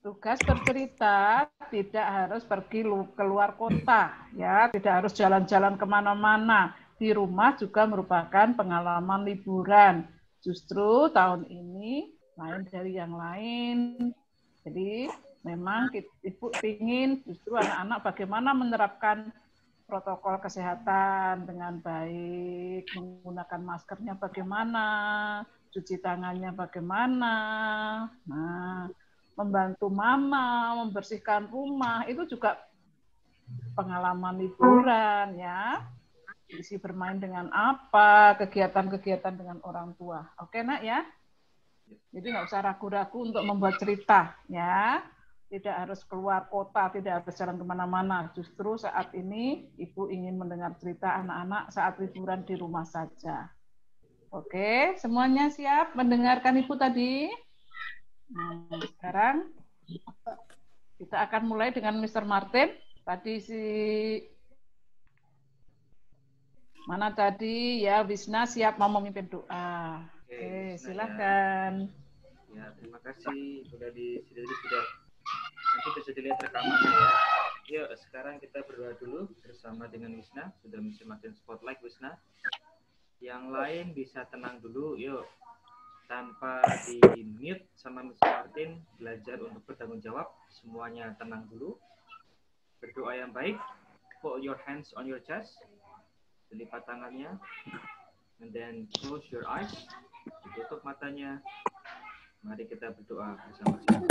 tugas bercerita tidak harus pergi keluar kota, ya, tidak harus jalan-jalan kemana-mana. Di rumah juga merupakan pengalaman liburan. Justru tahun ini lain dari yang lain. Jadi memang Ibu ingin justru anak-anak bagaimana menerapkan protokol kesehatan dengan baik, menggunakan maskernya bagaimana, cuci tangannya bagaimana. Nah, membantu mama, membersihkan rumah, itu juga pengalaman liburan ya. Isi bermain dengan apa, kegiatan-kegiatan dengan orang tua. Oke nak ya? Jadi nggak usah ragu-ragu untuk membuat cerita ya. Tidak harus keluar kota, tidak harus jalan kemana-mana. Justru saat ini Ibu ingin mendengar cerita anak-anak saat liburan di rumah saja. Oke, semuanya siap mendengarkan Ibu tadi? Nah, sekarang kita akan mulai dengan Mr. Martin. Tadi mana tadi ya, Wisna siap mau memimpin doa. Oke, silakan. Ya, terima kasih sudah nanti bisa dilihat rekamannya ya. Yuk, sekarang kita berdoa dulu bersama dengan Wisna. Sudah Mr. Martin spotlight Wisna. Yang lain bisa tenang dulu, yuk. Tanpa di mute sama Mr. Martin, belajar untuk bertanggung jawab. Semuanya tenang dulu. Berdoa yang baik. Put your hands on your chest. Lipat tangannya. And then close your eyes. Tutup matanya. Mari kita berdoa bersama-sama.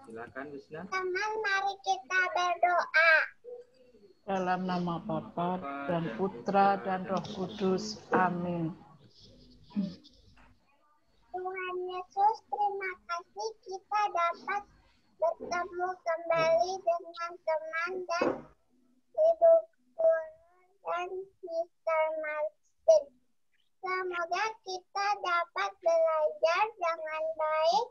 Silakan Wisna. Teman, mari kita berdoa. Dalam nama Bapa dan Putra dan Roh Kudus. Amin. Tuhan Yesus, terima kasih kita dapat bertemu kembali dengan teman dan Ibu dan Mr. Martin. Semoga kita dapat belajar dengan baik,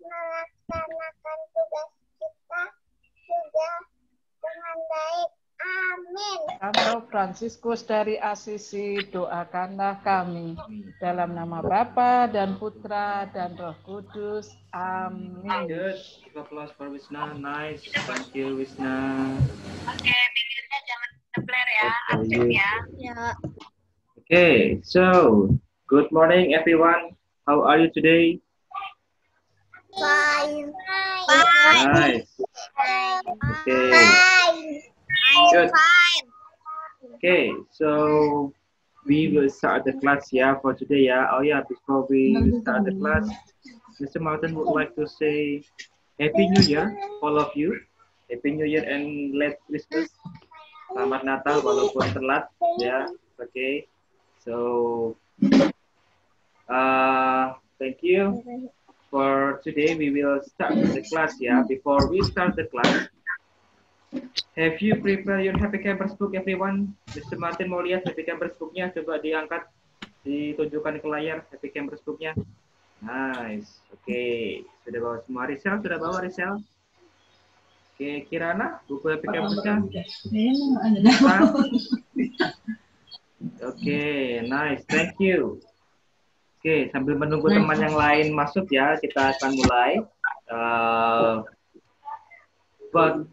melaksanakan tugas kita juga dengan baik. Amin. Santo Fransiskus dari Asisi, doakanlah kami. Dalam nama Bapa dan Putra dan Roh Kudus. Amin. Good. Give applause for Wisna. Nice. Thank you, Wisna. Oke, mikirnya jangan ngebler ya. Aktif ya. Ya. Okay, so good morning, everyone. How are you today? Fine. Nice. Okay. Good. Okay, so we will start the class for today. Oh yeah, before we start the class, Mr. Martin would like to say Happy New Year, all of you. Happy New Year and late Christmas. Selamat Natal walaupun telat ya. Okay. So thank you. For today we will start the class Before we start the class, have you prepared your Happy Campers book, everyone? Mr. Martin mau lihat Happy Campers booknya, coba diangkat, ditunjukkan ke layar Happy Campers booknya. Nice. Oke, sudah bawa semua. Rizal sudah bawa Rizal? Oke, Kirana, buku Happy Campersnya? Oke, nice. Thank you. Oke, sambil menunggu teman yang lain masuk kita akan mulai. But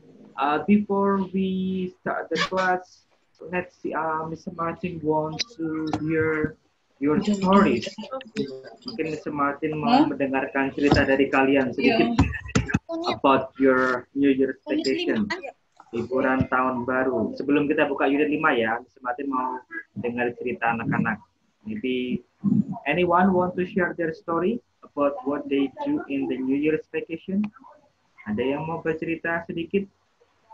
before we start the class, let's see. Mr. Martin wants to hear your stories. Mungkin Mr. Martin mau mendengarkan cerita dari kalian sedikit about your New Year's vacation, liburan tahun baru. Sebelum kita buka unit 5 Mr. Martin mau dengar cerita anak-anak. Maybe anyone want to share their story about what they do in the New Year's vacation? Ada yang mau bercerita sedikit?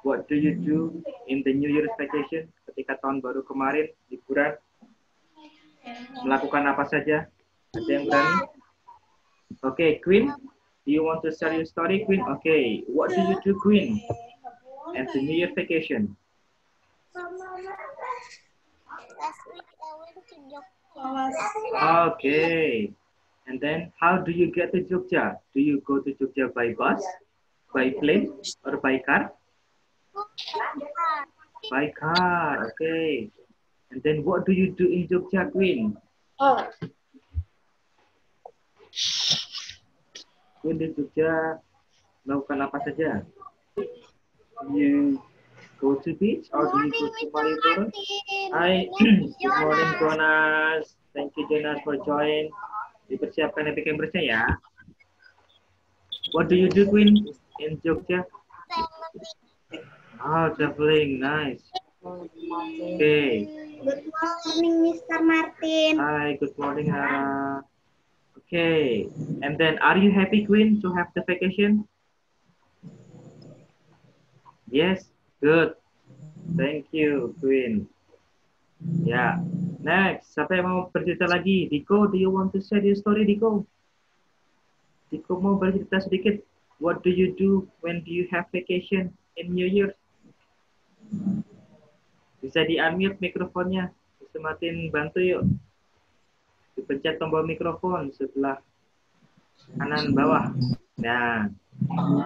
What do you do in the New Year's vacation? Ketika tahun baru kemarin, liburan, melakukan apa saja? Ada yang berani? Okay, Queen, do you want to share your story, Queen? Okay, what do you do, Queen, at the New Year's vacation? Last week I went to Jogja. Okay. And then, how do you get to Jogja? Do you go to Jogja by bus, by plane, or by car? By car, okay. And then, what do you do in Jogja, Queen? Queen di Jogja melakukan apa saja? You go to beach or do you go to Malioboro? Hi, good morning Jonas. Thank you Jonas for join. Dipersiapkan Happy Campersnya ya. What do you do Queen in Jogja? Oh, traveling, nice. Okay. Good morning, Mr. Martin. Hi, good morning Hara. Okay, and then are you happy Queen to have the vacation? Yes, good. Thank you, Queen. Ya, next. Siapa yang mau bercerita lagi? Diko, do you want to share your story, Diko? Diko mau bercerita sedikit. What do you do when do you have vacation in New Year? Bisa di-unmute mikrofonnya. Bisa Martin bantu yuk. Dipencet tombol mikrofon sebelah kanan bawah. Nah,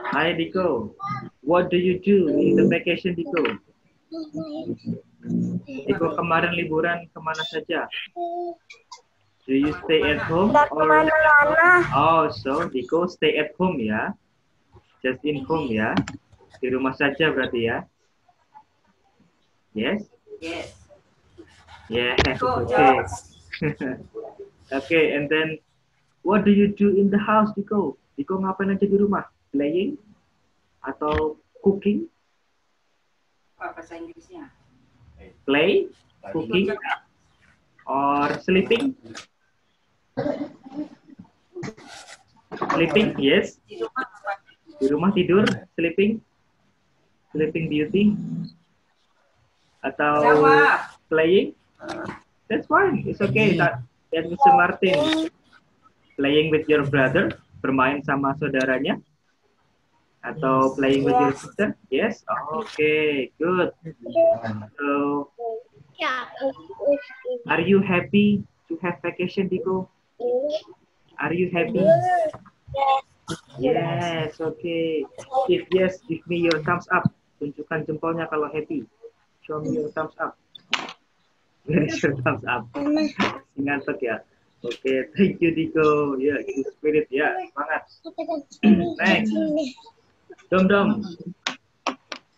hi Diko. What do you do in the vacation, Diko? Diko kemarin liburan kemana saja? Do you stay at home or? Oh, so Diko stay at home ya? Just in home ya? Di rumah saja berarti ya? Yes? Yes. Yes, okay. Okay, and then what do you do in the house, Diko? Diko ngapain aja di rumah? Playing? Atau cooking? Apa bahasa Inggrisnya? Play? Cooking? Or sleeping? Sleeping, yes. Di rumah apa? Di rumah tidur, sleeping? Sleeping beauty? Atau Jawab. playing? That's fine, it's okay. That Mr. Martin. Playing with your brother, bermain sama saudaranya? Atau playing with your sister? Yes? Okay, good. So, are you happy to have vacation, Diko? Are you happy? Yes, okay. If yes, give me your thumbs up. Tunjukkan jempolnya kalau happy. Show me your thumbs up. Where is your thumbs up? Ngantuk ya. Oke, thank you Diko. Ya, good spirit ya, semangat. Next. Dom.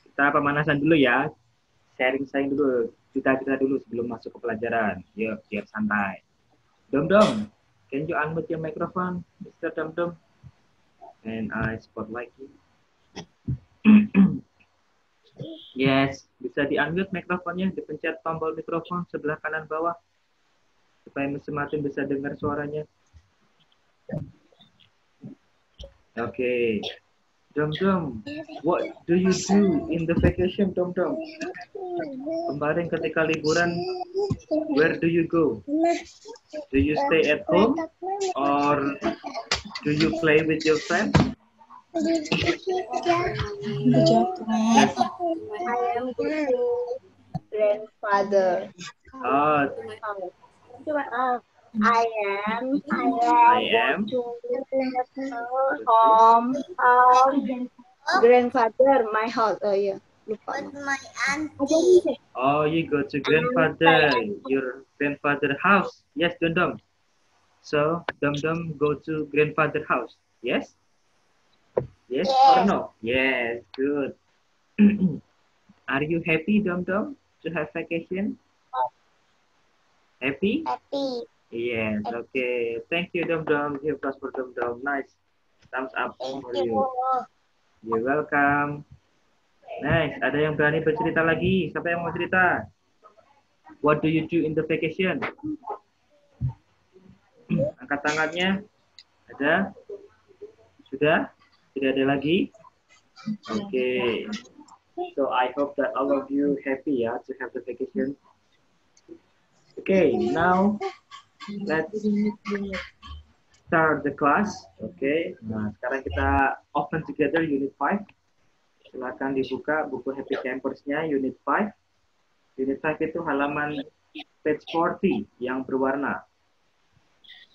Kita pemanasan dulu ya. Sharing dulu. Kita dulu sebelum masuk ke pelajaran. Yuk, biar santai. Dom, can you unmute your microphone, Mr. Dom? And I spotlight you. Yes, bisa di-unmute mikrofonnya, dipencet tombol mikrofon sebelah kanan bawah supaya Mr. Martin bisa dengar suaranya. Okay. Dom, what do you do in the vacation, Dom? Kemarin ketika liburan, where do you go? Do you stay at home or do you play with your friends? Yes. I am grandfather. I am home grandfather my house. Oh yeah. My auntie. Oh, you go to grandfather, your grandfather house. Yes, Dom. So Dom go to grandfather house. Yes. Yes or no? Yes, good. Are you happy, Dom, to have vacation? Happy? Happy. Yes, okay. Thank you, Dom. Give us for Dom. Nice. Thumbs up for you. You're welcome. Nice. Ada yang berani bercerita lagi? Siapa yang mau cerita? What do you do in the vacation? Angkat tangannya. Ada? Sudah? Tidak ada lagi? Okay. So I hope that all of you happy ya to have the vacation. Okay, now let's start the class. Okay. Nah, sekarang kita open together unit 5. Silakan dibuka buku Happy Campers-nya unit 5. Unit 5 itu halaman page 40 yang berwarna.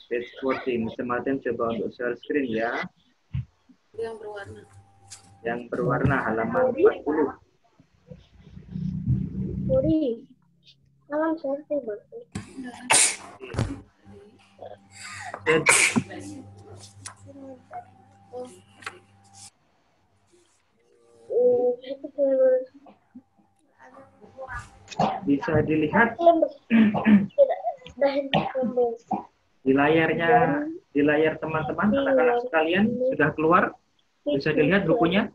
Page 40. Mr. Martin coba untuk share screen ya. Yang berwarna. Yang berwarna halaman 40. Sorry. Salam sorry, Bang. bisa dilihat di layar teman-teman, anak-anak sekalian sudah keluar, bisa dilihat bukunya?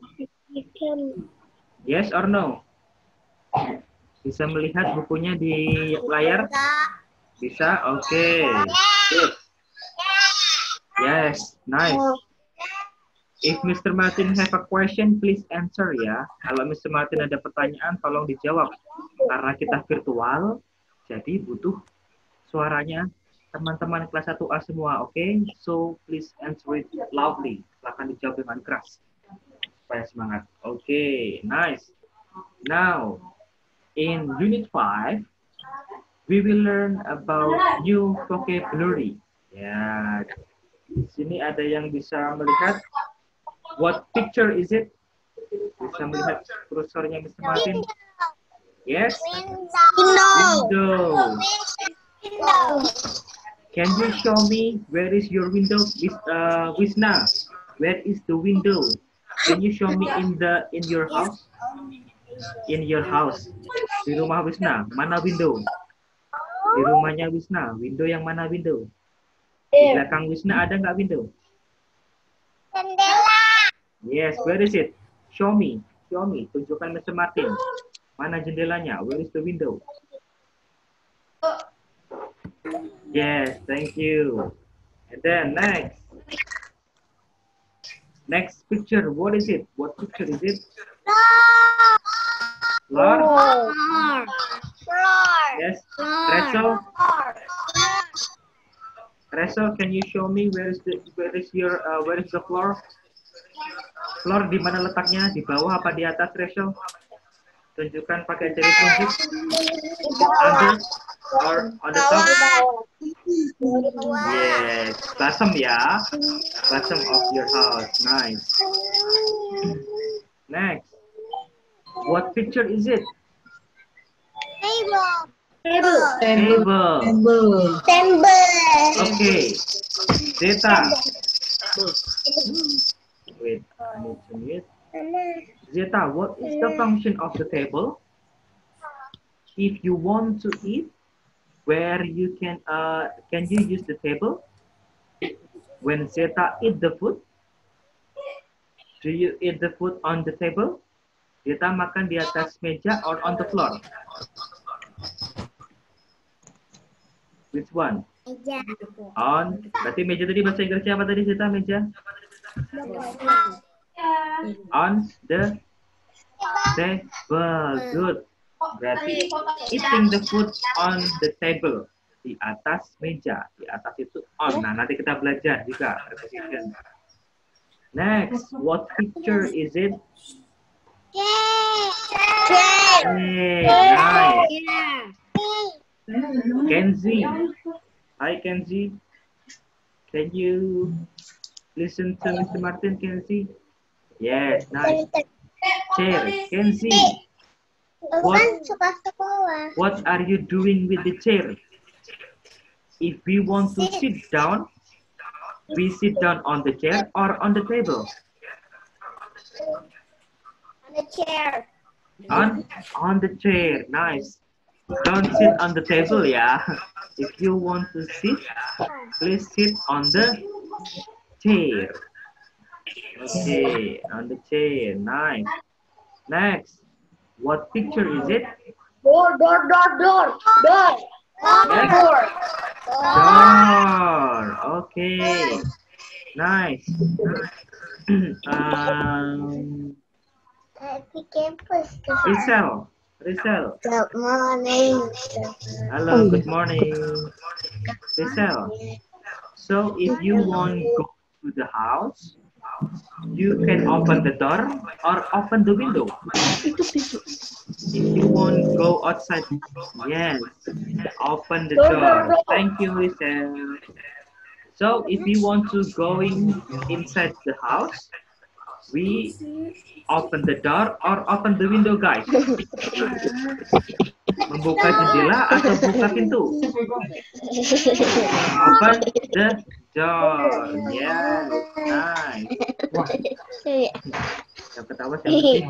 Yes or no? Bisa melihat bukunya di layar? Bisa, oke. Good. Yes, nice. If Mr. Martin have a question, please answer ya. Kalau Mr. Martin ada pertanyaan, tolong dijawab. Karena kita virtual, jadi butuh suaranya teman-teman kelas 1A semua, oke? So, please answer it loudly. Silahkan dijawab dengan keras. Supaya semangat. Oke, nice. Now, in Unit 5, we will learn about new vocabulary. Ya, di sini ada yang bisa melihat. What picture is it? Bisa melihat kursornya Mr. Martin? Yes? Window. Can you show me where is your window, Wisna? Where is the window? Can you show me in your house? In your house. Di rumah Wisna, mana window? Di rumahnya Wisna, window yang mana window? Di belakang Wisna ada nggak window? Jendela. Yes, where is it? Show me. Tunjukkan Mr. Martin. Mana jendelanya? Where is the window? Yes, thank you. And then next picture. What is it? What picture is it? Floor. Yes. Rachel, can you show me where is the floor? Floor di mana letaknya? Di bawah apa di atas, Rachel? Tunjukkan pakai jari telunjuk. Under or on the top? Yes, bottom ya. Bottom of your house. Nice. Next. What picture is it? Table. Okay. Zeta. Wait, I need to mute. Zeta, what is the function of the table? If you want to eat, where you can you use the table? When Zeta eat the food, do you eat the food on the table? Zeta makan di atas meja or on the floor? Which one? Meja. On. Berarti meja tadi bahasa Inggrisnya apa tadi, Zeta? Meja? On the table. Good. Berarti eating the food on the table. Di atas meja. Di atas itu on. Nah, nanti kita belajar juga. Preposition. Next. What picture is it? Nice. Kenzie. Hi, Kenzie. Can you listen to Mr. Martin, Kenzie? Yes, nice. Chair, Kenzie. What are you doing with the chair? If we want to sit down, we sit down on the chair or on the table? On the chair. On the chair, nice. Don't sit on the table, yeah. If you want to sit, please sit on the chair. Okay, on the chair, nice. Next, what picture is it? Door. Yes. Door. Okay, nice. Rizal. Good morning. Hello, good morning. Rizal. So if you want to go to the house, you can open the door or open the window. If you want to go outside, yes, open the door. Thank you, Rizal. So if you want to go inside the house, we open the door or open the window, guys. Membuka jendela atau buka pintu? Open the door. Yes, nice. Wah, yang ketawa siapa sih?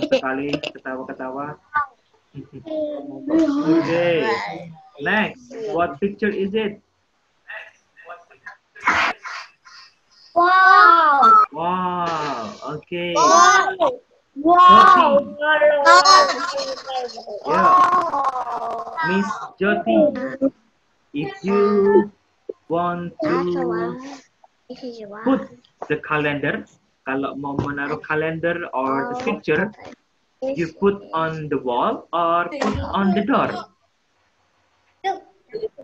Sekali ketawa-ketawa. Okay. Next, what picture is it? Wow. Wow. Okay. Wow. Jyoti. Wow. Yeah. Miss Jyoti, if you want to put the calendar, kalau mau menaruh calendar or the picture, you put on the wall or put on the door?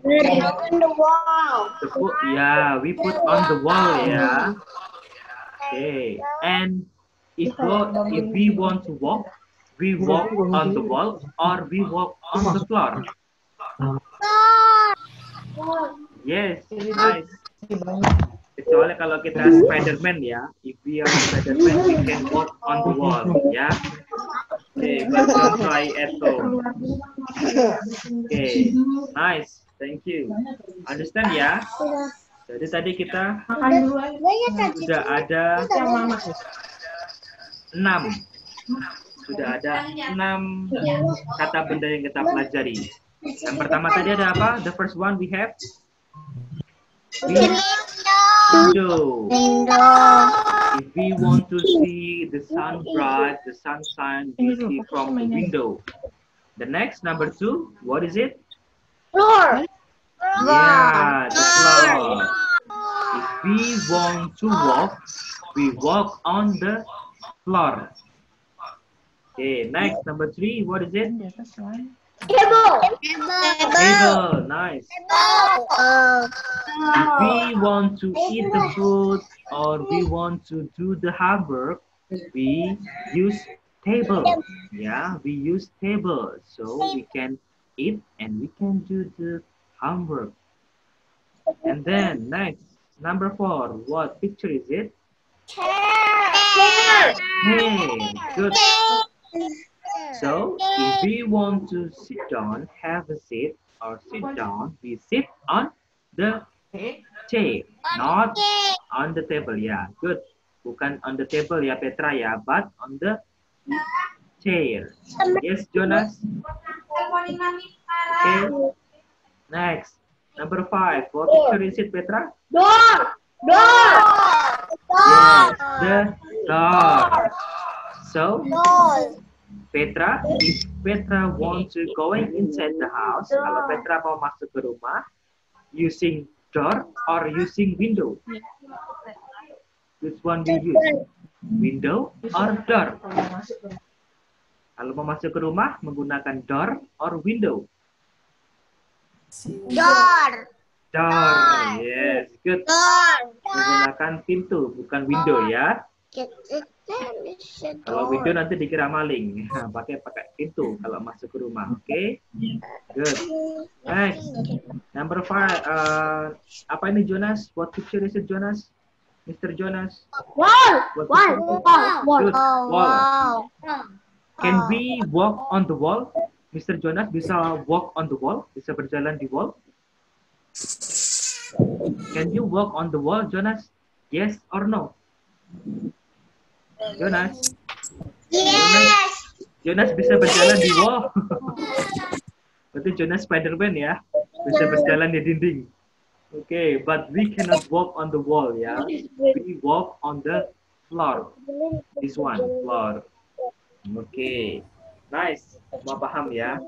On the wall. Yeah, we put on the wall, yeah. Okay, and if we want to walk, we walk on the wall or we walk on the floor. Yes, nice. Kecuali kalau kita Spiderman ya, if we are Spiderman, we can walk on the wall, ya. Okay, but don't try at home. Okay, nice, thank you. Understand ya? Jadi tadi kita sudah ada 6. Sudah ada 6 kata benda yang kita pelajari. Yang pertama tadi ada apa? The first one we have window. If we want to see the sun bright, the sunshine, we see from the window. The next, number 2, what is it? Floor. Yeah, the floor. If we want to walk, we walk on the floor. Okay, next, number 3, what is it? Table. Table, nice. If we want to eat the food or we want to do the homework, we use table. Yeah, we use table so we can eat and we can do the homework. And then next, number 4, what picture is it? Chair. Hey, good. So if we want to sit down, have a seat or sit down, we sit on the chair, not on the table. Yeah, good. Bukan on the table ya Petra ya, but on the chair. Yes, Jonas. Okay. Next, number 5. What picture is it, Petra? Door. Yes, the door. So, Petra, if Petra wants to going inside the house, kalau Petra mau masuk ke rumah, using door or using window? Which one we use? Window or door? Kalau mau masuk ke rumah, menggunakan door or window? Door. Door, yes, good. Menggunakan pintu, bukan window ya. Kalau window nanti dikira maling. pakai pintu kalau masuk ke rumah. Oke, okay? Good. Next, number 5. Apa ini Jonas? What picture is it, Jonas? Mr. Jonas? Wall. Good. Wall. Can we walk on the wall? Mr. Jonas bisa walk on the wall? Bisa berjalan di wall? Can you walk on the wall, Jonas? Yes or no? Jonas? Yes. Jonas bisa berjalan di wall. Berarti Jonas Spiderman ya. Bisa berjalan di dinding. Okay, but we cannot walk on the wall ya. We walk on the floor. This one, floor. Okay, nice. Semua paham ya?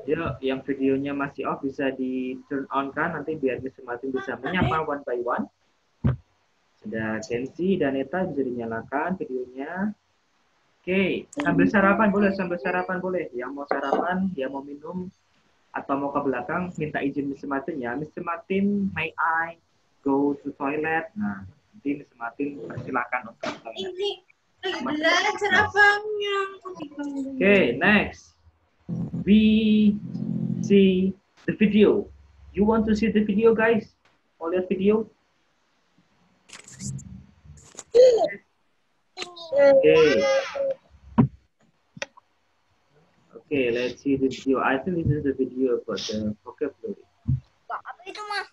Yuk, yang videonya masih off bisa di turn on kan nanti biar Mr. Martin bisa menyapa one by one. Sudah Kenzi dan Neta bisa dinyalakan videonya. Oke, sambil sarapan boleh, Yang mau sarapan, yang mau minum atau mau ke belakang minta izin Mr. Martin ya. Mr. Martin, may I go to toilet? Nah, nanti Mr. Martin persilakan untuk ke toilet. Okay, next. We see the video. You want to see the video, guys? Mau lihat video? Okay. Okay, let's see the video. I think this is the video for the vocabulary. Apa itu, Mas?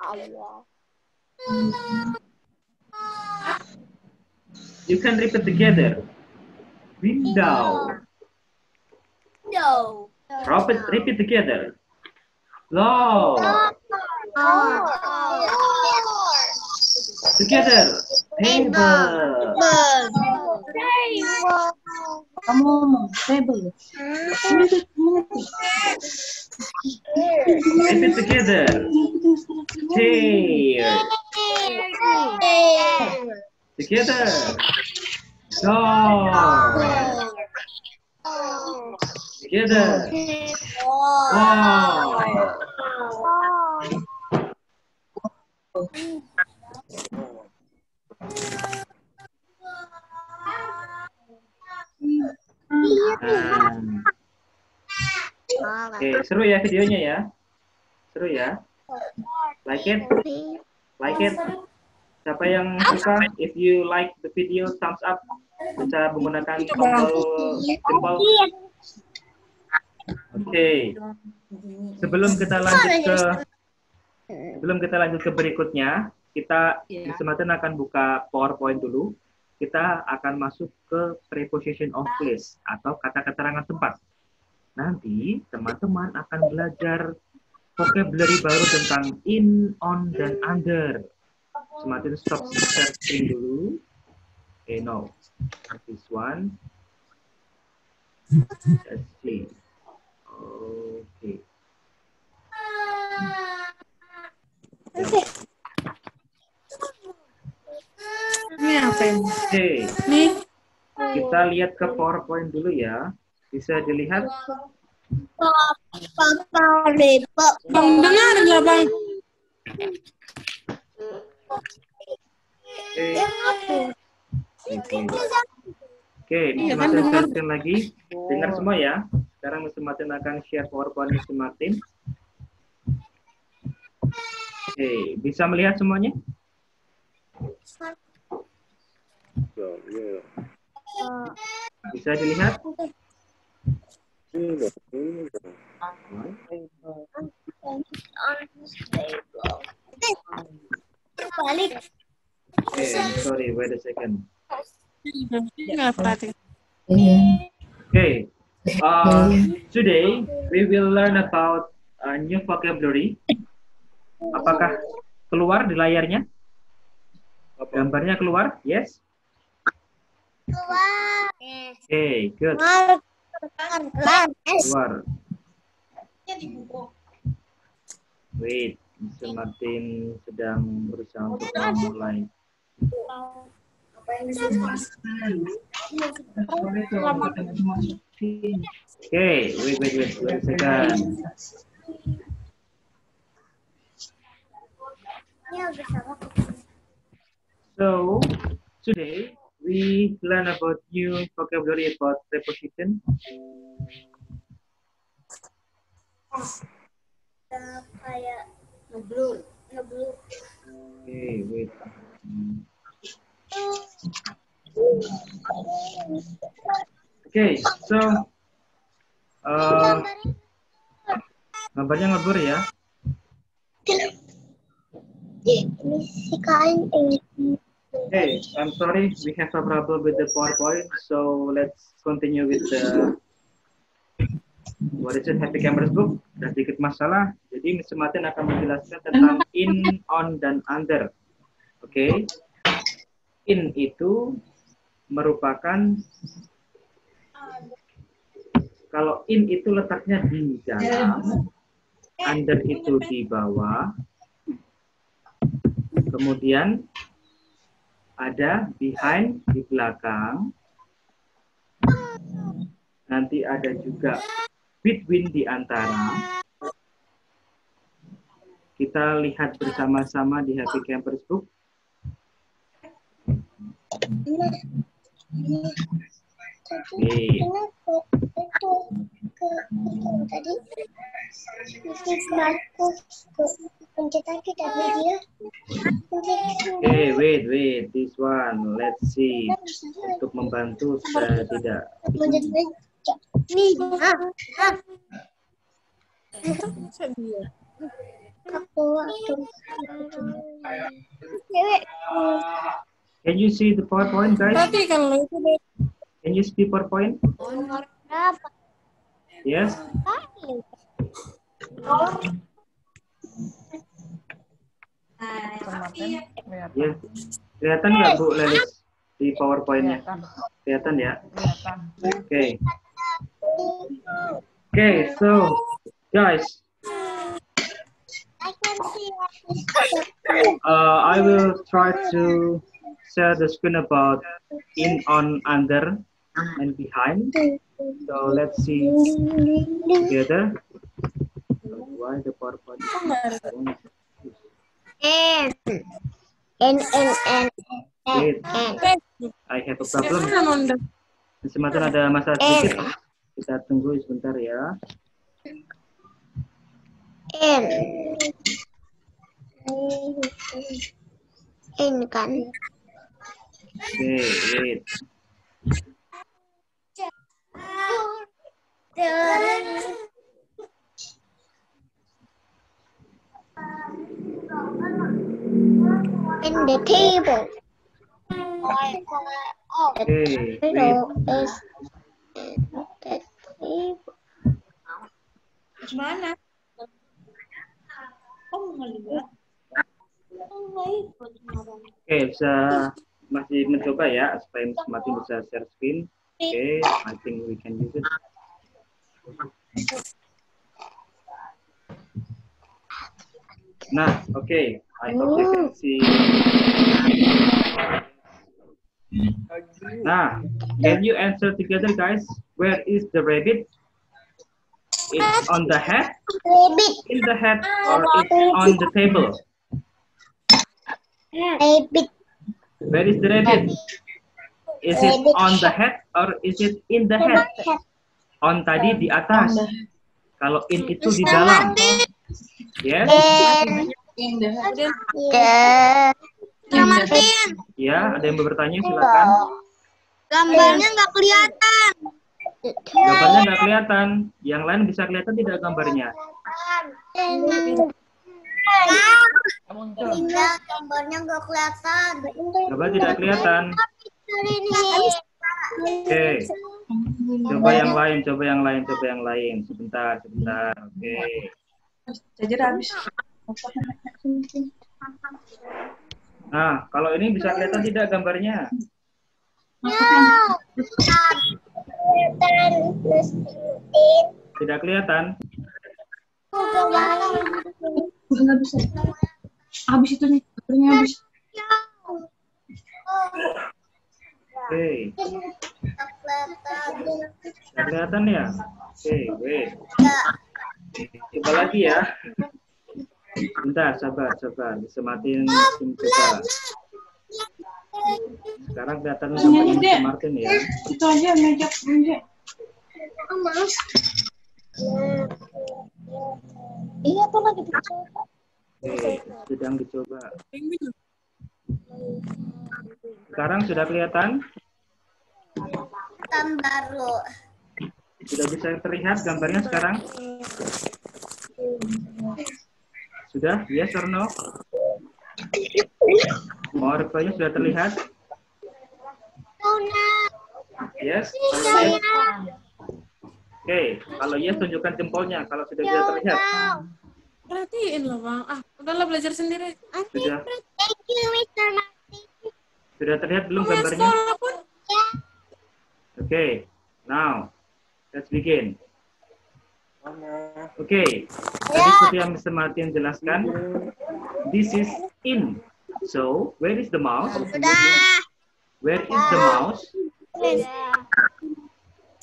Allah. You can repeat together. Window. No. Repeat together. Floor. Together. Table. Table. Repeat together. Chair. Together. Door. Together. Wall. Oke, seru ya videonya ya. Seru ya. Like it? Like it? Siapa yang suka? If you like the video, thumbs up. Bisa menggunakan tombol jempol. Oke. Sebelum kita lanjut ke berikutnya, kita Maten akan buka PowerPoint dulu. Kita akan masuk ke preposition of place atau kata keterangan tempat. Nanti teman-teman akan belajar vocabulary baru tentang in, on, dan under. Maten stop share screen dulu. Okay, no. This one. Let's see. Okay. Ini apa ini? Oke. Nih. Kita lihat ke PowerPoint dulu ya. Bisa dilihat? Bang dengar nggak bang? Oke, Mr. Martin share lagi. Dengar semua ya. Sekarang Mr. Martin akan share PowerPoint Mr. Martin. Oke, bisa melihat semuanya? Bisa dilihat? Sorry, wait a second. Okay. Today we will learn about a new vocabulary. Apakah keluar di layarnya? Gambarnya keluar? Yes? Okay, good. Keluar. Wait, Mr. Martin sedang berusaha untuk memulai. Okay, wait a second. So, today we learn about new vocabulary about preposition. Okay, wait. Okay, so gambarnya ngeblur ya. Hey, I'm sorry, we have a problem with the PowerPoint, so let's continue with the what is it, Happy Campers book. Ada sedikit masalah, jadi Mr. Martin akan menjelaskan tentang in, on, dan under. Oke, in itu merupakan, kalau in itu letaknya di dalam, under itu di bawah, kemudian ada behind di belakang, nanti ada juga between di antara. Kita lihat bersama-sama di Happy Campers book. Wait, this one, let's see. Untuk membantu supaya tidak. Can you see the PowerPoint, guys? Tapi kalau itu deh. Can you see PowerPoint? Yes. Ya. Kelihatan nggak Bu Lelis di PowerPoint-nya? Kelihatan ya? Oke. Oke, so guys, I will try to share the screen about in, on, under, and behind. So let's see together. Why the PowerPoint? Wait, I have a problem. Semacam ada masalah sedikit. Kita tunggu sebentar ya. N kan. Okay, wait. In the table. Okay, wait. Is the table. Mana? Oke, bisa masih mencoba ya supaya Martin bisa share screen. Oke, I think we can use it. Nah, oke, I hope you can see. Nah, can you answer together, guys? Where is the rabbit? It's on the head, in the head, or it's on the table? Rabbit. Where is the rabbit? Is it on the head or is it in the head? On tadi di atas. Kalau in itu di dalam. Yes? Ya, ada yang bertanya, silakan. Gambarnya nggak kelihatan. Gambarnya nggak kelihatan. Yang lain bisa kelihatan tidak gambarnya? Gambarnya nggak kelihatan. Gambar tidak kelihatan. Oke. Coba yang lain, coba yang lain, coba yang lain. Sebentar, sebentar. Oke. Nah, kalau ini bisa kelihatan tidak gambarnya? Tidak kelihatan. Nggak bisa. Habis itu nih, baterainya habis. Oke. Tidak kelihatan ya? Oke, wait. Coba lagi ya. Bentar, sabar, sabar. Disematin coba. Sekarang kelihatan gambarnya Martin ya. Itu aja meja. Iya tuh lagi dicoba. Oke, sedang dicoba. Sekarang sudah kelihatan? Baru. Sudah bisa terlihat gambarnya sekarang? Sudah? Yes or no? PowerPoint-nya sudah terlihat? Yes? Yes? Oke, kalau yes tunjukkan jempolnya kalau sudah bisa terlihat. Perhatiin loh Bang. Udahlah belajar sendiri. Sudah. Thank you, Mr. Martin. Sudah terlihat belum gambarnya? Oke, now let's begin. Oke, tadi seperti yang Mr. Martin jelaskan, this is in. So, where is the mouse? Where is the mouse?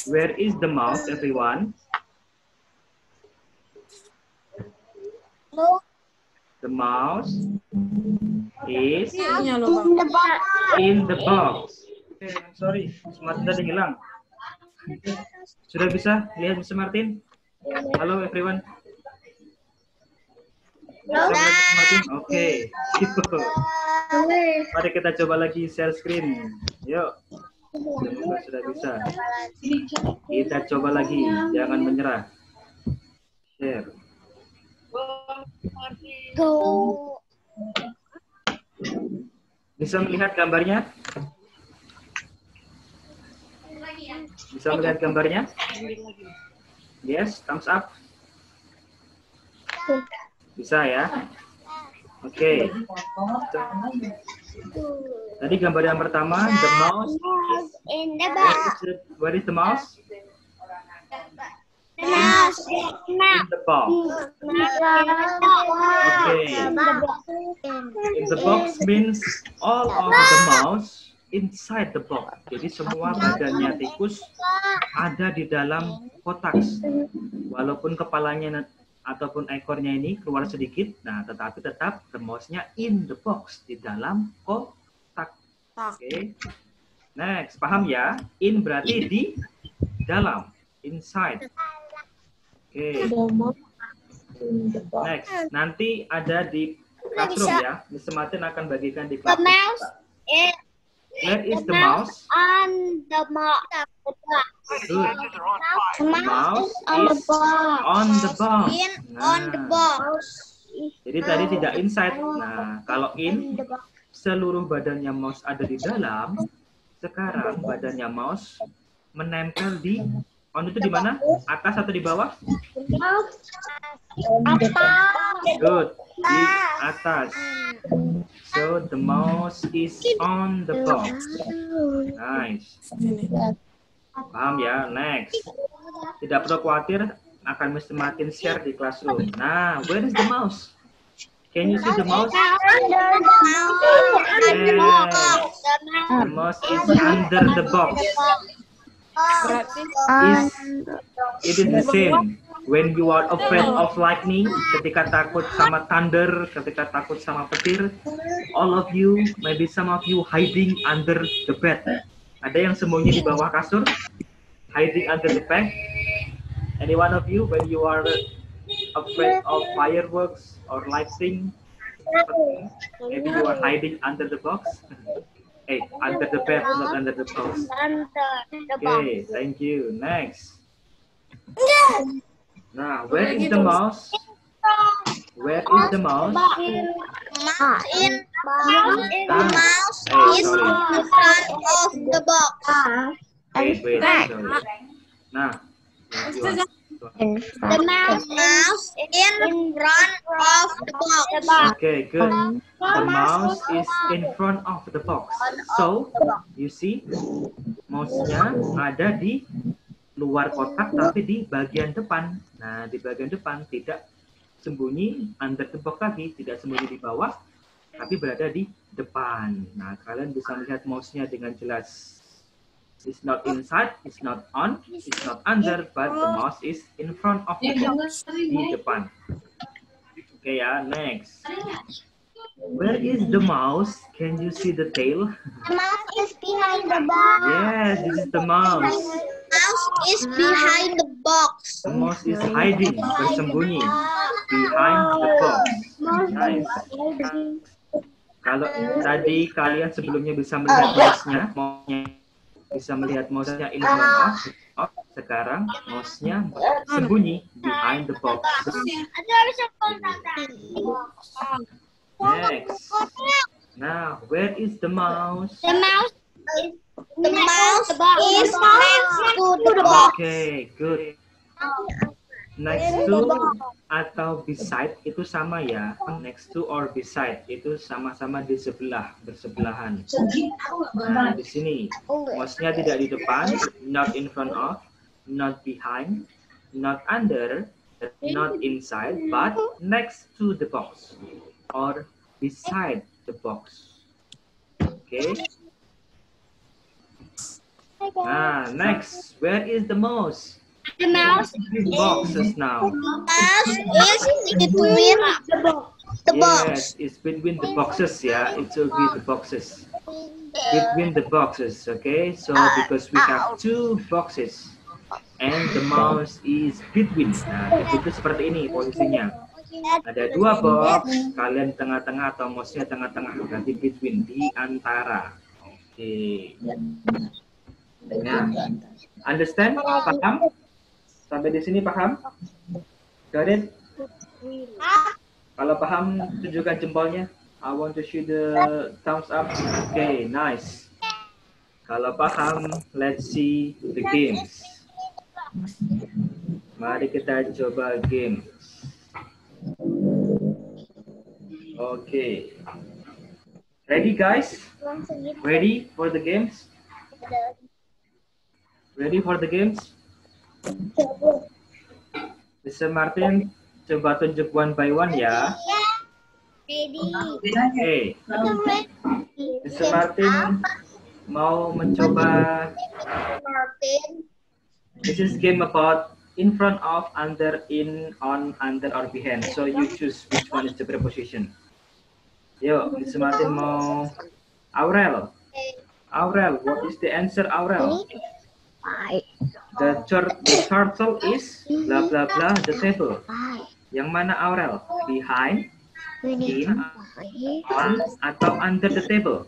Where is the mouse, everyone? The mouse is in the box. Okay, I'm sorry, Mr. Martin tadi hilang. Sudah bisa lihat Mr. Martin? Halo everyone. Oke. Mari kita coba lagi share screen. Yuk. Semoga sudah bisa. Kita coba lagi, jangan menyerah. Share. Bisa melihat gambarnya? Bisa melihat gambarnya? Yes, thumbs up. Bisa ya? Oke. Tadi gambar yang pertama, the mouse. In the box. Where is the mouse? Mouse. In the box. Okay. In the box means all of the mouse inside the box. Jadi semua badannya tikus ada di dalam kotak. Walaupun kepalanya ataupun ekornya ini keluar sedikit, nah tetapi tetap the mouse-nya in the box, di dalam kotak. Oke. Next, paham ya? In berarti di dalam, inside. Oke. Next, nanti ada di classroom ya. Mr. Martin akan bagikan di The classroom. mouse is Where is the mouse? on the box. Good. The mouse Mouse is on the box. on the Nah, box. jadi tadi tidak inside. Nah, kalau in, seluruh badannya mouse ada di dalam. Sekarang badannya mouse menempel di, on itu di mana? Atas atau di bawah? Good. Di atas. So the mouse is on the box. Nice. Paham ya? Next. Tidak perlu khawatir, akan Mr. Martin share di classroom. Nah, where is the mouse? Can you see the mouse? The mouse is under the box. It is the same. When you are afraid of lightning, ketika takut sama thunder, ketika takut sama petir, all of you, maybe some of you hiding under the bed. Ada yang sembunyi di bawah kasur? Hiding under the bed? Any one of you, when you are afraid of fireworks or lightning, maybe you are hiding under the box? Hey, under the bed, not under the box. Okay, thank you. Next. Now, where is the mouse? Where is the mouse? Mouse is in front of the box. Wait, sorry. Nah, The mouse is in front of the box. okay, good. The mouse is in front of the box. So, you see, mouse-nya ada di luar kotak tapi di bagian depan. Nah, di bagian depan tidak sembunyi under the box lagi, tidak sembunyi di bawah, tapi berada di depan. Nah, kalian bisa melihat mouse-nya dengan jelas. It's not inside, it's not on, it's not under, but the mouse is in front of the box, di depan. Oke ya, next. Where is the mouse? Can you see the tail? The mouse is behind the box. Yes, this is the mouse. Mouse is behind the box. The mouse is hiding, bersembunyi behind the box. Nice. Kalau tadi kalian sebelumnya bisa melihat mouse-nya, bisa melihat mouse-nya in front of, sekarang mouse-nya sembunyi behind the box. Next. Now, where is the mouse? The mouse is next to the box. Okay, good. Next to atau beside itu sama ya. Next to or beside itu sama-sama di sebelah, bersebelahan. Nah, di sini mouse-nya tidak di depan, not in front of, not behind, not under, not inside, but next to the box or beside the box. Okay. Nah, next, where is the mouse? The mouse Boxes now. is between the box. Yes, it's between the boxes. Yeah, it will be the boxes. Between the boxes. Okay, so because we have two boxes and the mouse is between. Nah, itu seperti ini posisinya. Ada dua box, kalian tengah-tengah atau mouse-nya tengah-tengah, berarti between, di antara. Oke. Nah, understand? Paham? Sampai di sini paham? Got it? Kalau paham, tunjukkan jempolnya. I want to see the thumbs up. Okay, nice. Kalau paham, let's see the games. Mari kita coba games. Okay. Ready, guys? Ready for the games? Ready for the games? Mr. Martin, coba tunjuk one by one ya. Ready. Okay. Mr. Martin mau mencoba. This is game about in front of, under, in, on, under, or behind. So you choose which one is the preposition. Yo, Mr. Martin mau. Aurel. Aurel, what is the answer, Aurel? The turtle is blah blah blah the table. Yang mana, Aurel? Behind, in, on, atau under the table?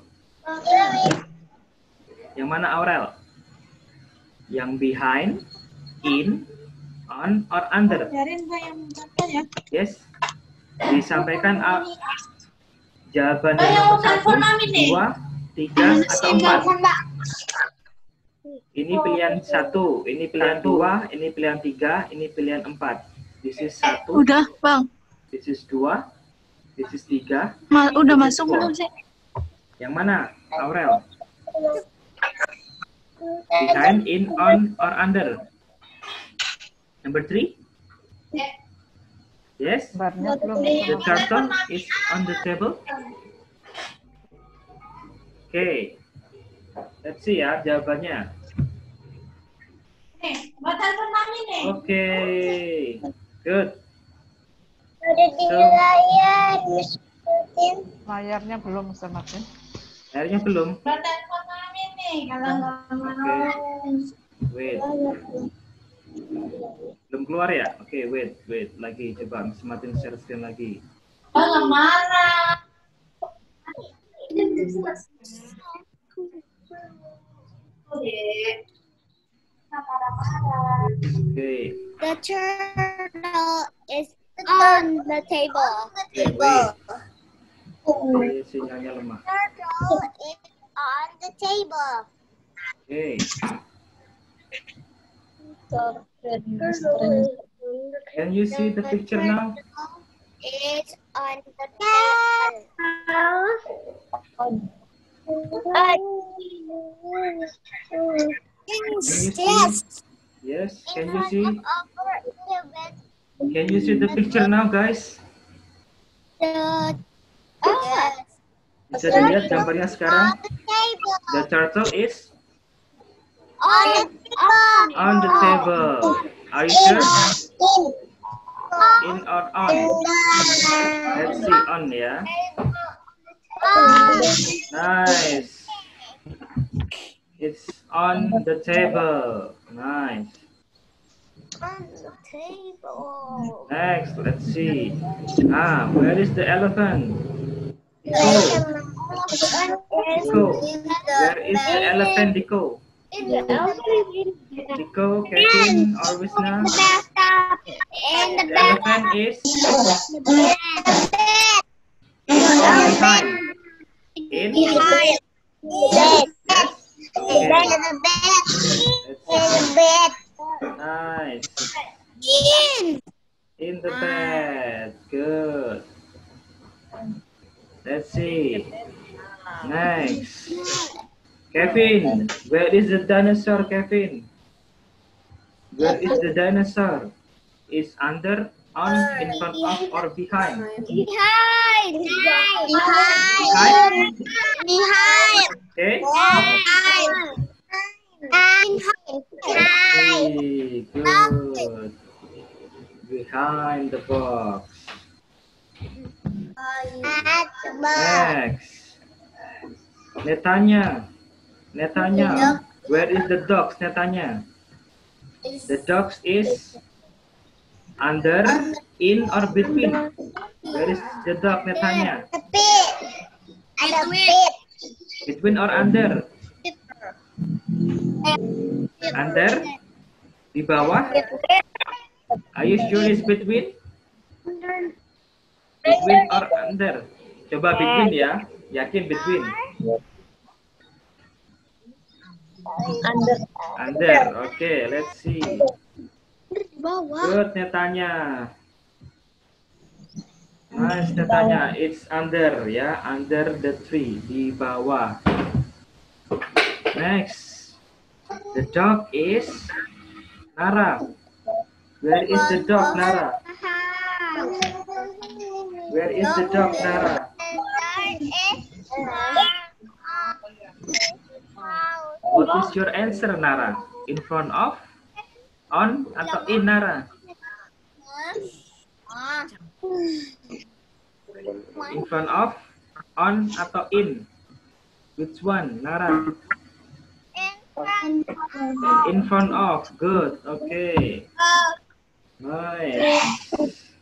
Yang mana, Aurel? Yang behind, in, on, or under? Yes. Disampaikan jawabannya nomor 1, 2, 3, atau 4. Ini pilihan 1, ini pilihan 2, ini pilihan 3, ini pilihan 4. This is 1. Udah, Bang. This is 2. This is 3. Udah masuk belum sih? Yang mana, Aurel? Behind, in, on, or under? Number 3? Yes? The turtle is on the table. Okay. Let's see ya jawabannya. Okay. Good. Layarnya belum, Mr. Martin. Layarnya belum. Okay. Wait. Belum keluar ya? Oke, wait. Lagi coba semakin share screen lagi. Okay. The turtle is on the table. Okay, sinyalnya lemah. Turtle is on the table. Okay. Can you see the picture now? It's on the table. Yes. Can you see? Can you see the picture now, guys? Bisa dilihat gambarnya sekarang? The turtle is on the table. Are you sure? In or on? Let's see on ya. Nice. It's on the table. Nice. On the table. Next, let's see. Where is the elephant? Nico. Where is the elephant, Nico? Nico, Kevin, or Wisna? The elephant is behind. In? Behind. Nice. In the bed. Good. Let's see. Next. Kevin, where is the dinosaur, Kevin? Where is the dinosaur? Is under, on, in front of, or behind? Behind. Okay. Okay, good. Behind the box. Next. Netanya, where is the dogs, Netanya? The dogs is under, in, or between? Where is the dog, Netanya? Between or under? Under? Di bawah? Are you sure it's between? Between or under? Coba between ya. Yakin between. Under. Oke, let's see. Good, Netanya. Nice, Netanya. It's under ya, under the tree, di bawah. Next, the dog is Nara. Where is the dog, Nara? Where is the dog, Nara? What is your answer, Nara? In front of, on, atau in, Nara? In front of, on, atau in? Which one, Nara? In front of. Good. Okay. Nice.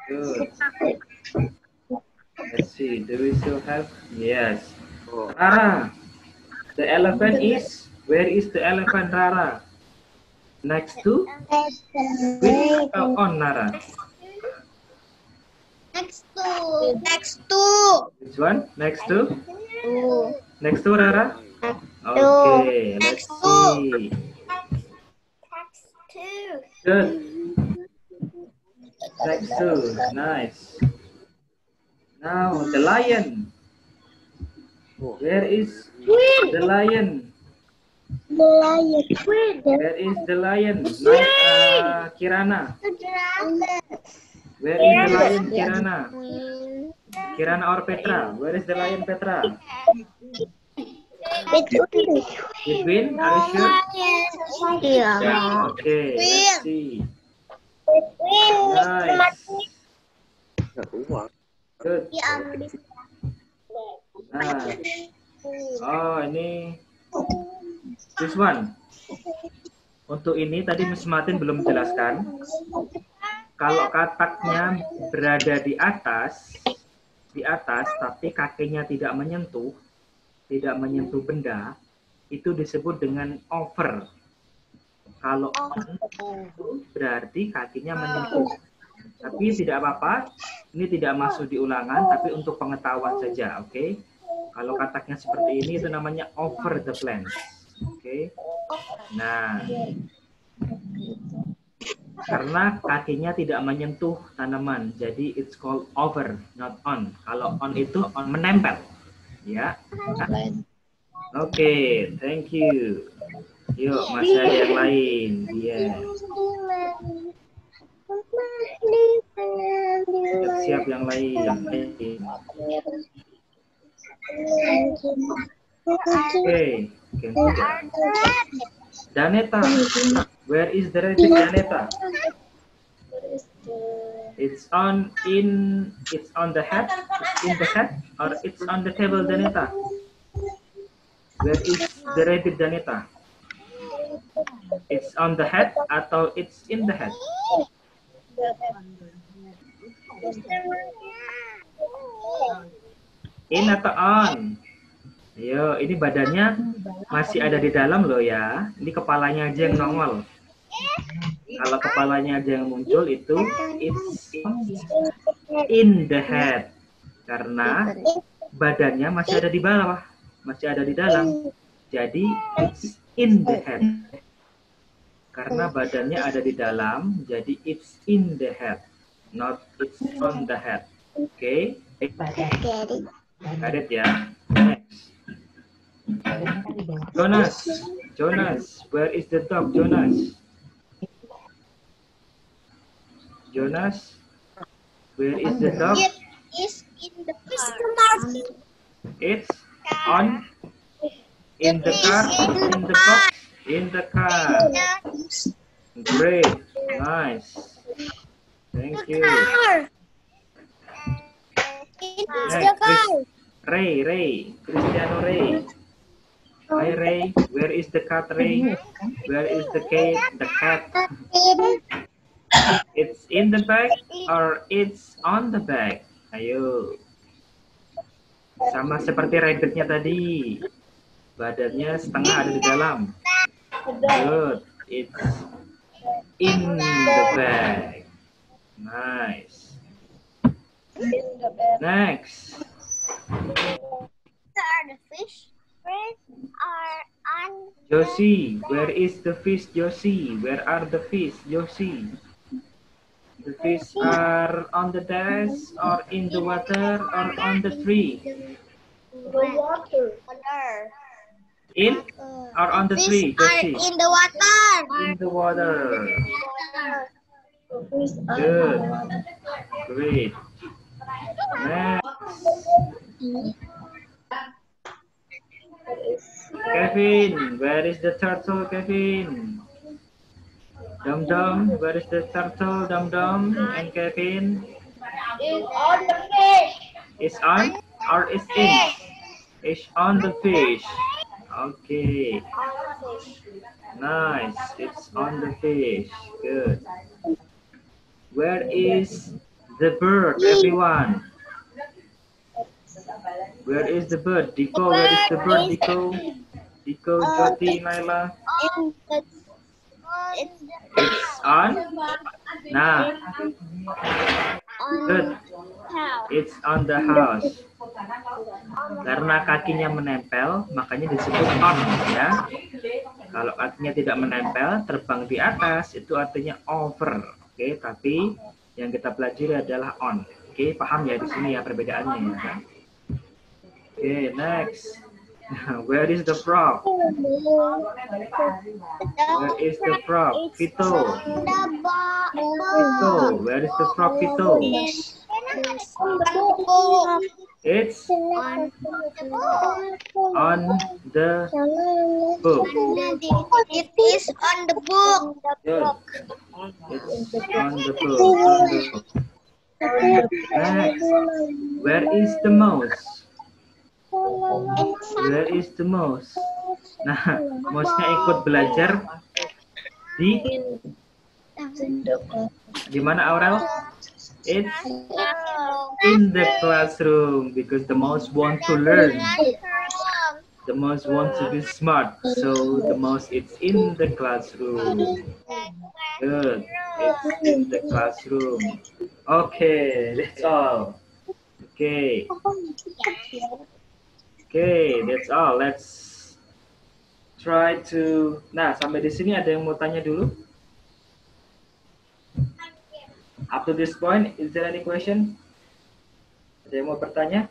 Good. Let's see. Do we still have? Yes. Rara. The elephant is. Where is the elephant, Rara? Next to? With atau on, Nara? Next to. Which one? Next to? Next to, Rara? Okay, let's see. Good. Next to, nice. Now, the lion. Where is the lion? Where is the lion? Kirana. Where is the lion, Kirana? Kirana or Petra? Where is the lion, Petra? Between? Are you sure? Yeah. Okay, let's see. Nice. Good. Nah. Oh, ini this one. Untuk ini tadi Miss Martin belum menjelaskan. Kalau kataknya berada di atas, tapi kakinya tidak menyentuh benda, itu disebut dengan over. Kalau on berarti kakinya menyentuh. Tapi tidak apa-apa, ini tidak masuk di ulangan, tapi untuk pengetahuan saja, oke? Kalau kataknya seperti ini, itu namanya over the plant, oke? Nah, karena kakinya tidak menyentuh tanaman, jadi it's called over, not on. Kalau on itu on menempel, ya. Oke, thank you. Yuk, masih ada yang lain. Yeah. Siap yang lain. Oke, Daneta. Where is the rabbit, Daneta? It's on the head, or it's on the table, Daneta? Where is the rabbit, Daneta? It's on the head atau it's in the head? In atau on? Yo, ini badannya masih ada di dalam loh ya. Ini kepalanya aja yang nongol. Kalau kepalanya aja yang muncul itu it's in the head. Karena badannya masih ada di bawah, masih ada di dalam. Jadi it's in the head. Karena badannya ada di dalam, jadi it's in the head, not it's on the head. Oke? Got it ya. Next. Jonas, where is the dog, Jonas? Jonas, where is the dog? It is in the car. It's on, in the car, in the box, in the car. Great, nice. Thank you. Next, Ray, Cristiano Ray. Hi Ray, where is the cat, Ray? Where is the cat? It's in the bag or it's on the bag? Ayo. Sama seperti rabbitnya tadi. Badannya setengah ada di dalam. Good. It's in the bag. Nice. Next. Where are the fish? Fish are on. Josie, where is the fish, Josie? Where are the fish, Josie? The fish are on the desk, or in the water, or on the tree? Water. In or on the tree, Josie? In the water. In the water. Good. Great. Next. Kevin, where is the turtle, Kevin? Dum Dum, where is the turtle, Dum Dum and Kevin? It's on the fish. It's on or it's in? It's on the fish. Okay. Nice. It's on the fish. Good. Where is the bird, everyone? Where is the bird? Diko, where is the bird, Diko? Diko, Jody, Naila. It's on? Nah. Good. It's on the house. Karena kakinya menempel, makanya disebut on, ya. Kalau kakinya tidak menempel, terbang di atas, itu artinya over. Oke, tapi yang kita pelajari adalah on. Oke, paham ya di sini ya perbedaannya ya. Oke, next. Where is the frog? Where is the frog? Vito. Vito. Where is the frog, Vito? It's on the book. It is on the book. Good. It's on the book. Next. Where is the mouse? Where is the mouse? Nah, mouse-nya ikut belajar di mana, Aurel? It's in the classroom because the mouse want to learn. The mouse wants to be smart, so the mouse is in the classroom. Good. It's in the classroom. Okay, that's all. Okay. Okay, that's all. Let's try to. Nah, sampai di sini ada yang mau tanya dulu? Up to this point, is there any question? Ada yang mau bertanya?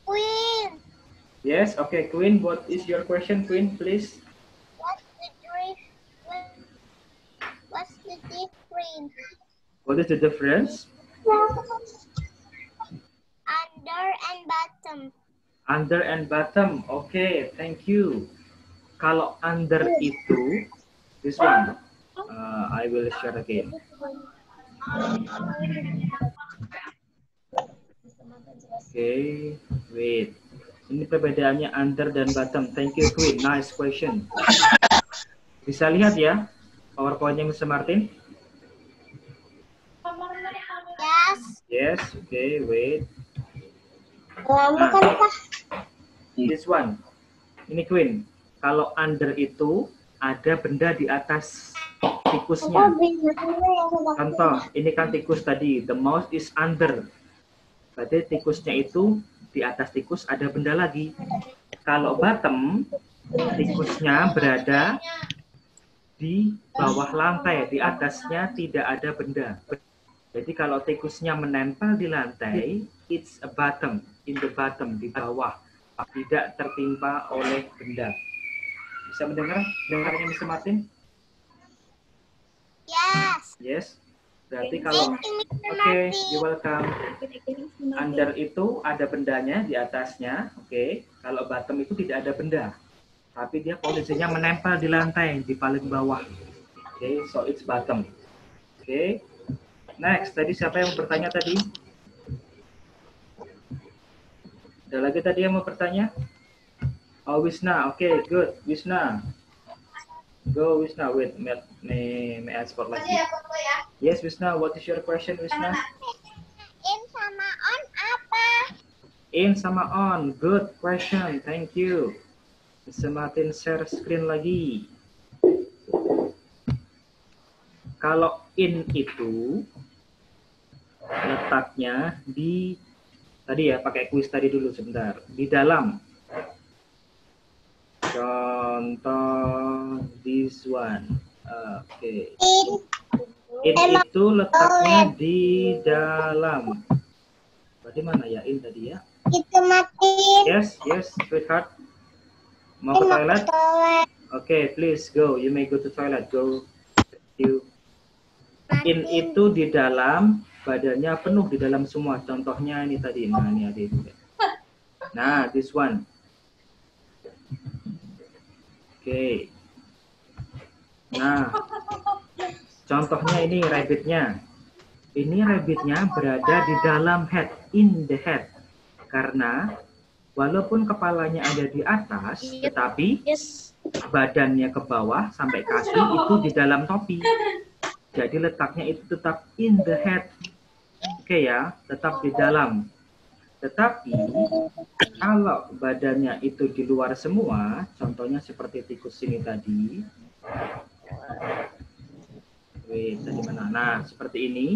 Queen. Yes, okay, Queen. What is your question, Queen? Please. What's the difference? What is the difference? Under and bottom. Under and bottom. Okay, thank you. Kalau under itu, this one. I will share again. Okay, wait. Ini perbedaannya under dan bottom. Thank you, Queen. Nice question. Bisa lihat ya PowerPoint-nya Mr. Martin? Yes. Yes. Okay, wait. Lama kan, Pak? This one. Ini Queen. Kalau under itu ada benda di atas tikusnya. Contoh, ini kan tikus tadi. The mouse is under. Berarti tikusnya itu di atas tikus ada benda lagi. Kalau bottom, tikusnya berada di bawah lantai. Di atasnya tidak ada benda. Jadi kalau tikusnya menempel di lantai, it's a bottom. In the bottom, di bawah. Tidak tertimpa oleh benda. Bisa mendengar? Dengarnya Mr. Martin? Yes. Yes. Berarti kalau oke, you're welcome. Under itu ada bendanya di atasnya, oke. Kalau bottom itu tidak ada benda, tapi dia posisinya menempel di lantai di paling bawah. Oke, so it's bottom. Oke. Next, tadi siapa yang mau bertanya tadi? Ada lagi tadi yang mau bertanya? Oh, Wisna. Oke, good. Wisna. Go, Wisna. Wait, may I spot lagi. Yes, Wisna. What is your question, Wisna? In sama on apa? In sama on. Good question. Thank you. Mr. Martin share screen lagi. Kalau in itu letaknya di tadi ya, pakai kuis tadi dulu sebentar. Di dalam. Contoh this one. Oke. In itu letaknya di dalam. Berarti mana ya in tadi ya? Itu mati. Yes, sweetheart. Mau ke toilet? Oke, please go. You may go to toilet. Go. You. In itu di dalam, badannya penuh di dalam semua. Contohnya ini tadi. Nah, ini ada itu. Nah, this one. Oke. Nah, contohnya ini rabbitnya. Ini rabbitnya berada di dalam head, in the head. Karena walaupun kepalanya ada di atas, tetapi badannya ke bawah sampai kaki itu di dalam topi. Jadi letaknya itu tetap in the head. Oke ya, tetap di dalam. Tetapi kalau badannya itu di luar semua, contohnya seperti tikus ini tadi. Wait, tadi mana? Nah, seperti ini.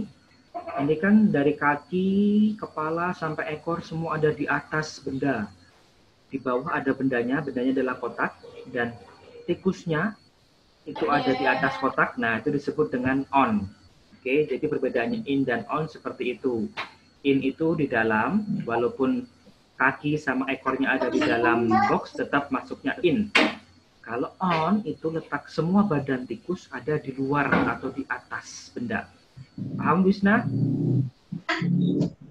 Ini kan dari kaki, kepala, sampai ekor semua ada di atas benda. Di bawah ada bendanya adalah kotak. Dan tikusnya itu ada di atas kotak. Nah, itu disebut dengan on. Oke, jadi perbedaannya in dan on seperti itu. In itu di dalam, walaupun kaki sama ekornya ada di dalam box, tetap masuknya in. Kalau on itu letak semua badan tikus ada di luar atau di atas benda. Paham, Wisna?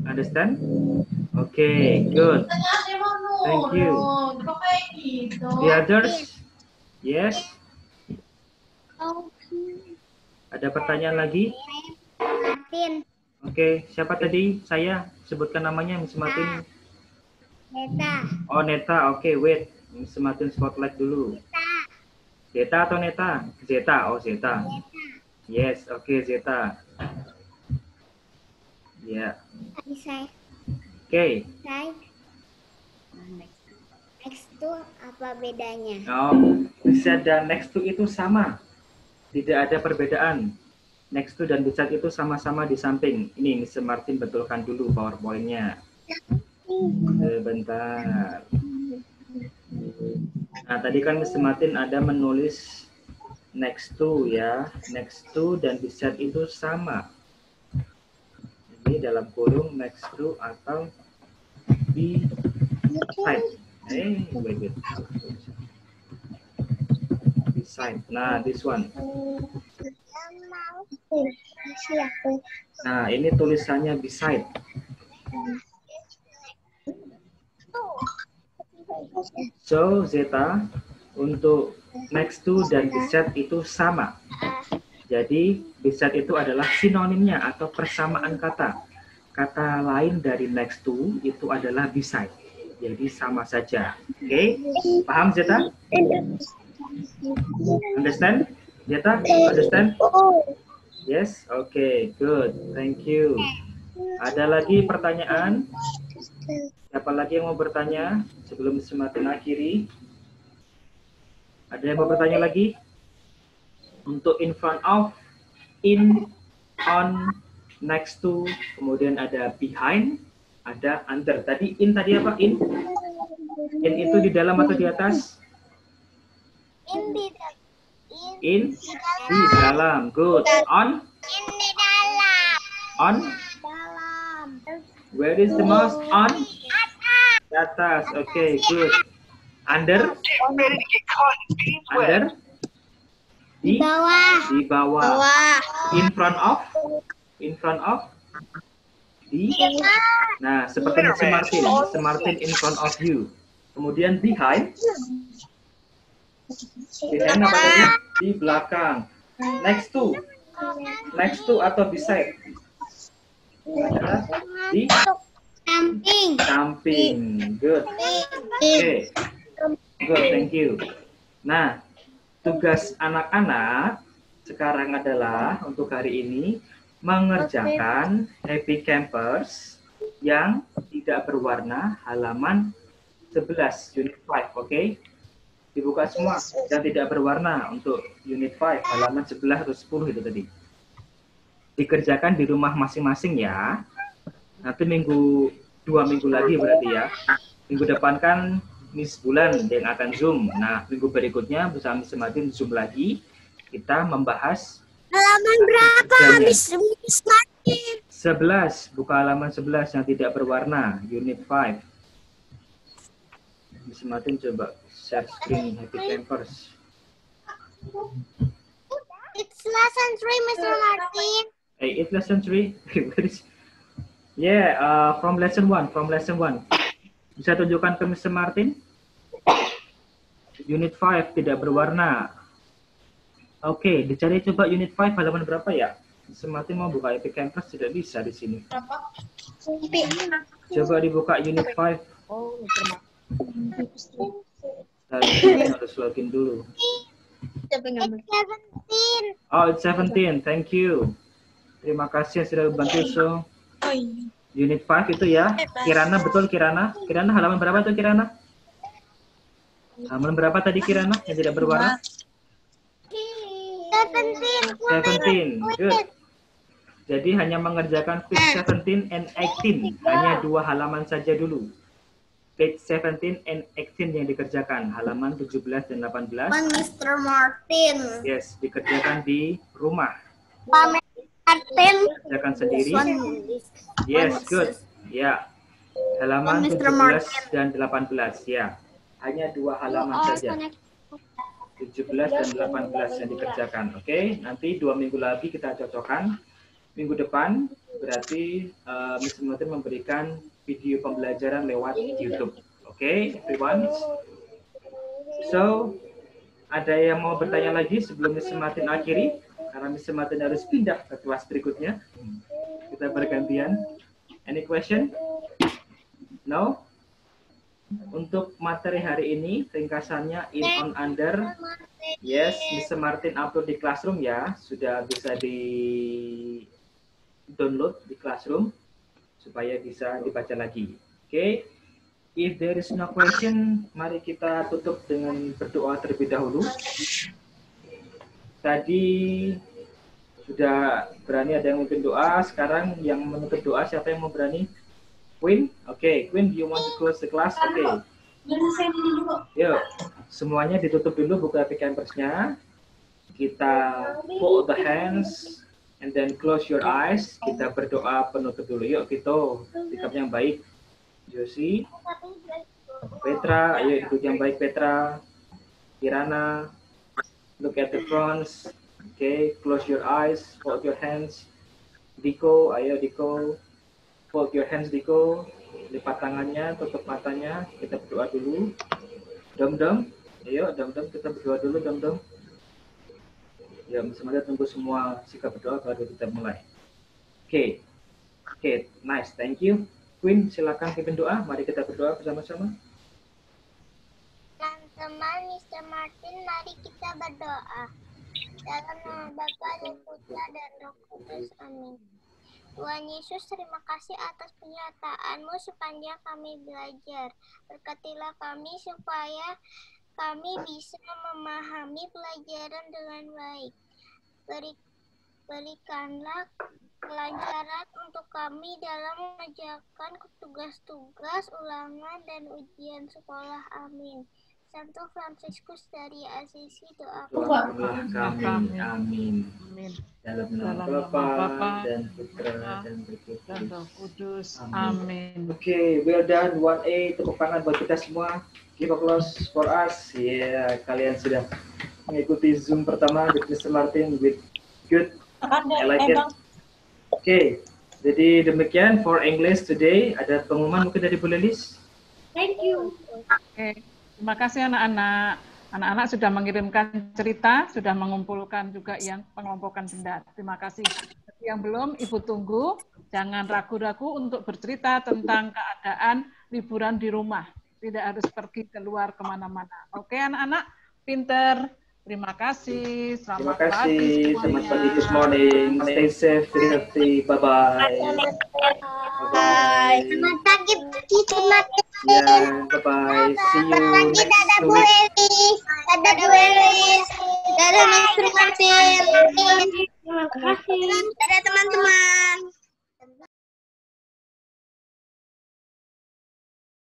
Understand? Okay, good. Thank you. The others? Yes? Ada pertanyaan lagi? Martin. Oke, siapa tadi? Saya sebutkan namanya, Miss Martin. Neta. Oh, Neta. Oke, wait. Miss Martin spotlight dulu. Zeta atau Neta? Zeta. Oh, Zeta. Yes, oke, Zeta. Ya. Bisa. Oke. Next to apa bedanya? Oh, bisa dan next to itu sama. Tidak ada perbedaan. Next to dan beside itu sama-sama di samping. Ini Miss Martin betulkan dulu PowerPoint-nya. Sebentar. Nah, tadi kan Miss Martin ada menulis next to ya. Next to dan beside itu sama. Ini dalam kurung next to atau beside. Wait. Beside. Nah, this one. Nah, ini tulisannya beside. So, Zeta, untuk next to dan beside itu sama. Jadi, beside itu adalah sinonimnya atau persamaan kata. Kata lain dari next to itu adalah beside. Jadi, sama saja. Oke? Paham, Zeta? Understand? Zeta, understand? Yes? Oke, good. Thank you. Ada lagi pertanyaan? Siapa lagi yang mau bertanya sebelum semakin akhiri? Ada yang mau bertanya lagi? Untuk in front of, in, on, next to, kemudian ada behind, ada under. Tadi in tadi apa? In? In itu di dalam atau di atas? In di dalam. Good. On? In di dalam. On? Dalam. Where is the mouse? On? Di atas. Okay, good. Under? Under? Di bawah. Di bawah. In front of? In front of? Di? Nah, seperti Martin. Martin in front of you. Kemudian behind? Behind apa tadi? Di belakang. Next to? Next to atau beside? Di? Samping. Samping. Good. Oke. Good, thank you. Nah, tugas anak-anak sekarang adalah untuk hari ini mengerjakan Happy Campers yang tidak berwarna halaman 11 unit 5, oke? Dibuka semua dan tidak berwarna untuk unit 5 halaman 11 atau 10 itu tadi. Dikerjakan di rumah masing-masing ya. Nanti 2 minggu lagi berarti ya. Minggu depan kan Miss Bulan yang akan Zoom. Nah, minggu berikutnya bersama Miss Martin Zoom lagi. Kita membahas Halaman berapa, Miss Martin? 11. Buka halaman 11 yang tidak berwarna. Unit 5. Miss Martin coba share screen Happy Campers. It's lesson 3, Mr. Martin. Hey, it's lesson 3. Yeah, from lesson 1. Bisa tunjukkan ke Mr. Martin? Unit 5 tidak berwarna. Oke, dicari coba unit 5 halaman berapa ya? Mr. Martin mau buka Epic Campus tidak bisa di sini. Coba dibuka unit 5. Harus login dulu. It's 17. Oh, it's 17. Thank you. Terima kasih yang sudah membantu. So, unit 5 itu ya. Kirana, betul Kirana? Kirana halaman berapa tuh Kirana? Halaman berapa tadi Kirana yang tidak berwarna? 17. Good. Jadi hanya mengerjakan page 17 and 18. Hanya 2 halaman saja dulu. Page 17 and 18 yang dikerjakan. Halaman 17 dan 18. Mr. Martin. Yes, dikerjakan di rumah. Pak Martin. Kerjakan sendiri. Yes, good. Ya. Halaman 17 dan 18. Ya. Hanya 2 halaman saja. 17 dan 18 yang dikerjakan. Oke, nanti 2 minggu lagi kita cocokkan. Minggu depan berarti Mr. Martin memberikan video pembelajaran lewat YouTube. Oke, everyone. So, ada yang mau bertanya lagi sebelum Mr. Martin akhiri? Karena Mr. Martin harus pindah ke kelas berikutnya. Kita bergantian. Any question? No? Untuk materi hari ini, ringkasannya in on under. Yes, Mr. Martin upload di Classroom ya. Sudah bisa di download di Classroom supaya bisa dibaca lagi. Oke. If there is no question, mari kita tutup dengan berdoa terlebih dahulu. Tadi sudah berani ada yang memimpin doa, sekarang yang menutup doa siapa yang mau berani? Queen? Oke, Queen, do you want to close the class? Oke. Yuk, semuanya ditutup dulu buka Epic Campers-nya. Kita fold the hands and then close your eyes. Kita berdoa penutup dulu. Yuk, kita sikap yang baik. Josie, Petra, ayo ikut yang baik Petra. Kirana, look at the fronts. Okay, close your eyes, fold your hands. Diko, ayo Diko. Fold your hands, Diko. Lipat tangannya, tutup matanya. Kita berdoa dulu. Dom-dom. Ayo, dom-dom. Kita berdoa dulu, dom-dom. Ya, semuanya tunggu semua sikap berdoa baru kita mulai. Oke. Oke, nice. Thank you. Queen, silakan pimpin doa. Mari kita berdoa bersama-sama. Teman-teman, Mr. Martin, mari kita berdoa. Dalam nama Bapa dan Putra dan Roh Kudus. Amin. Tuhan Yesus, terima kasih atas penyertaan-Mu sepanjang kami belajar. Berkatilah kami supaya kami bisa memahami pelajaran dengan baik. Berikanlah kelancaran untuk kami dalam mengerjakan tugas-tugas, ulangan, dan ujian sekolah. Amin. Santo Fransiskus dari Asisi, doakan kami. Amin. Dalam nama Bapa dan Putra dan Roh Kudus. Amin. Oke, well done 1A. Tepuk tangan buat kita semua. Give applause for us. Yeah, kalian sudah mengikuti Zoom pertama with Mr. Martin with good. I like it. Oke, jadi demikian for English today. Ada pengumuman mungkin dari Bu Lelis? Thank you. Oke, terima kasih anak-anak. Anak-anak sudah mengirimkan cerita, sudah mengumpulkan juga yang pengelompokan benda. Terima kasih. Yang belum, Ibu tunggu. Jangan ragu-ragu untuk bercerita tentang keadaan liburan di rumah. Tidak harus pergi keluar kemana-mana. Oke, anak-anak, pinter. Terima kasih. Selamat pagi semuanya. Selamat pagi, good morning. Stay safe, stay healthy. Bye-bye. Bye. Selamat pagi, selamat Yeah, bye-bye. See you next Dadah Bu week. Elis. Dadah Bu Elis. Dadah Mr. Martin. Terima kasih. Dadah teman-teman.